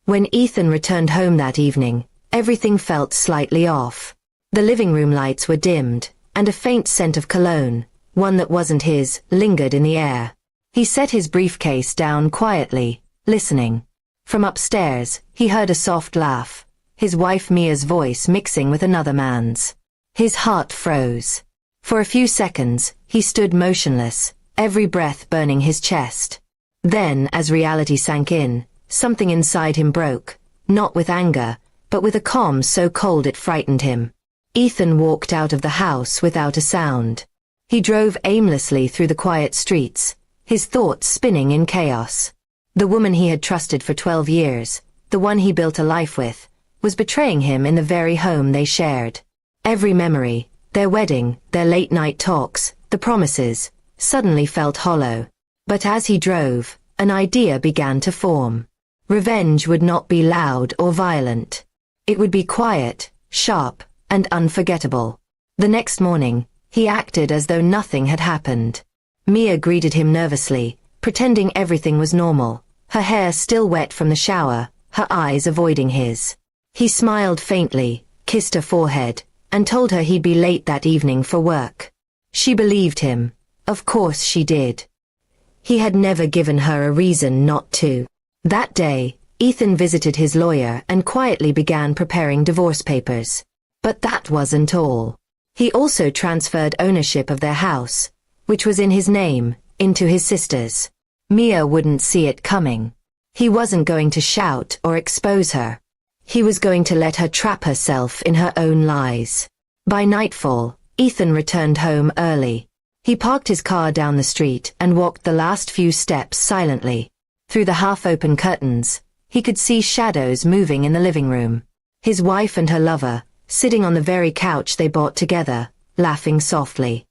When Ethan returned home that evening, everything felt slightly off. The living room lights were dimmed, and a faint scent of cologne, one that wasn't his, lingered in the air. He set his briefcase down quietly, listening. From upstairs, he heard a soft laugh, his wife Mia's voice mixing with another man's. His heart froze. For a few seconds, he stood motionless, every breath burning his chest. Then, as reality sank in, something inside him broke, not with anger, but with a calm so cold it frightened him. Ethan walked out of the house without a sound. He drove aimlessly through the quiet streets, his thoughts spinning in chaos. The woman he had trusted for 12 years, the one he built a life with, was betraying him in the very home they shared. Every memory, their wedding, their late-night talks, the promises, suddenly felt hollow. But as he drove, an idea began to form. Revenge would not be loud or violent. It would be quiet, sharp, and unforgettable. The next morning, he acted as though nothing had happened. Mia greeted him nervously, pretending everything was normal, her hair still wet from the shower, her eyes avoiding his. He smiled faintly, kissed her forehead, and told her he'd be late that evening for work. She believed him. Of course she did. He had never given her a reason not to. That day, Ethan visited his lawyer and quietly began preparing divorce papers. But that wasn't all. He also transferred ownership of their house, which was in his name, into his sister's. Mia wouldn't see it coming. He wasn't going to shout or expose her. He was going to let her trap herself in her own lies. By nightfall, Ethan returned home early. He parked his car down the street and walked the last few steps silently. Through the half-open curtains, he could see shadows moving in the living room. His wife and her lover, sitting on the very couch they bought together, laughing softly.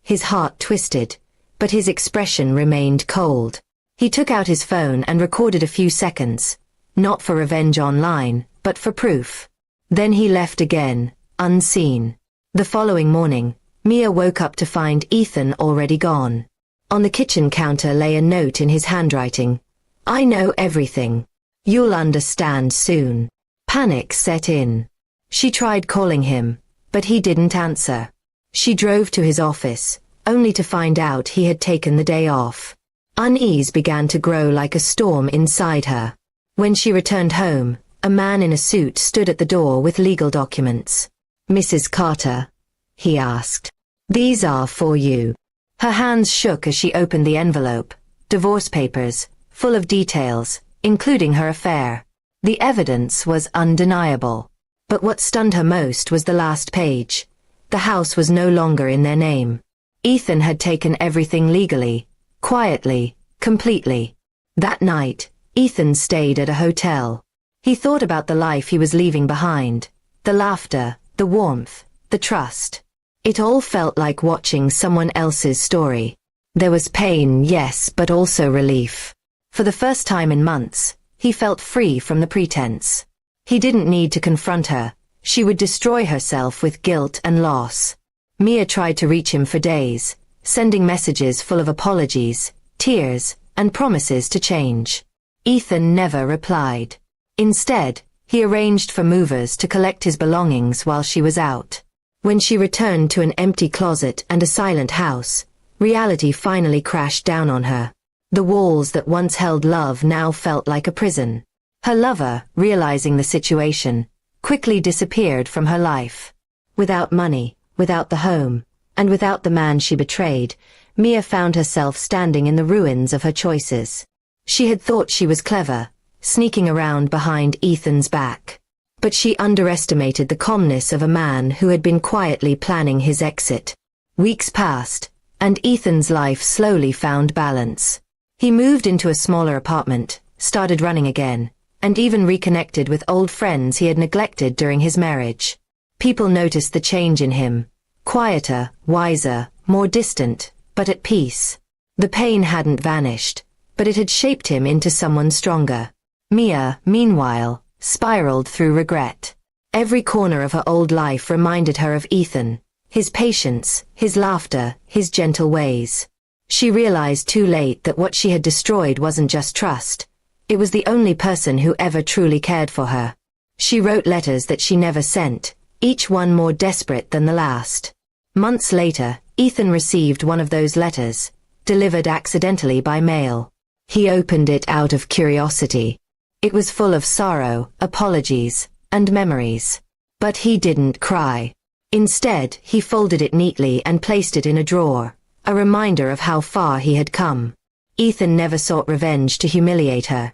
His heart twisted, but his expression remained cold. He took out his phone and recorded a few seconds, not for revenge online, but for proof. Then he left again, unseen. The following morning, Mia woke up to find Ethan already gone. On the kitchen counter lay a note in his handwriting. "I know everything. You'll understand soon." Panic set in. She tried calling him, but he didn't answer. She drove to his office, only to find out he had taken the day off. Unease began to grow like a storm inside her. When she returned home, a man in a suit stood at the door with legal documents. "Mrs. Carter?" he asked. "These are for you." Her hands shook as she opened the envelope. Divorce papers, full of details, including her affair. The evidence was undeniable. But what stunned her most was the last page. The house was no longer in their name. Ethan had taken everything legally, quietly, completely. That night, Ethan stayed at a hotel. He thought about the life he was leaving behind. The laughter, the warmth, the trust. It all felt like watching someone else's story. There was pain, yes, but also relief. For the first time in months, he felt free from the pretense. He didn't need to confront her. She would destroy herself with guilt and loss. Mia tried to reach him for days, sending messages full of apologies, tears, and promises to change. Ethan never replied. Instead, he arranged for movers to collect his belongings while she was out. When she returned to an empty closet and a silent house, reality finally crashed down on her. The walls that once held love now felt like a prison. Her lover, realizing the situation, quickly disappeared from her life. Without money, without the home, and without the man she betrayed, Mia found herself standing in the ruins of her choices. She had thought she was clever, sneaking around behind Ethan's back. But she underestimated the calmness of a man who had been quietly planning his exit. Weeks passed, and Ethan's life slowly found balance. He moved into a smaller apartment, started running again, and even reconnected with old friends he had neglected during his marriage. People noticed the change in him. Quieter, wiser, more distant, but at peace. The pain hadn't vanished, but it had shaped him into someone stronger. Mia, meanwhile, spiraled through regret. Every corner of her old life reminded her of Ethan, his patience, his laughter, his gentle ways. She realized too late that what she had destroyed wasn't just trust, It was the only person who ever truly cared for her. She wrote letters that she never sent, each one more desperate than the last. Months later, Ethan received one of those letters, delivered accidentally by mail. He opened it out of curiosity. It was full of sorrow, apologies, and memories. But he didn't cry. Instead, he folded it neatly and placed it in a drawer, a reminder of how far he had come. Ethan never sought revenge to humiliate her.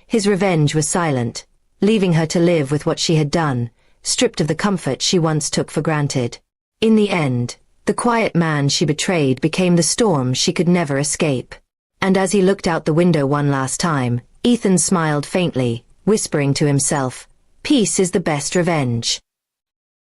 His revenge was silent, leaving her to live with what she had done, stripped of the comfort she once took for granted. In the end, the quiet man she betrayed became the storm she could never escape. And as he looked out the window one last time, Ethan smiled faintly, whispering to himself, "Peace is the best revenge."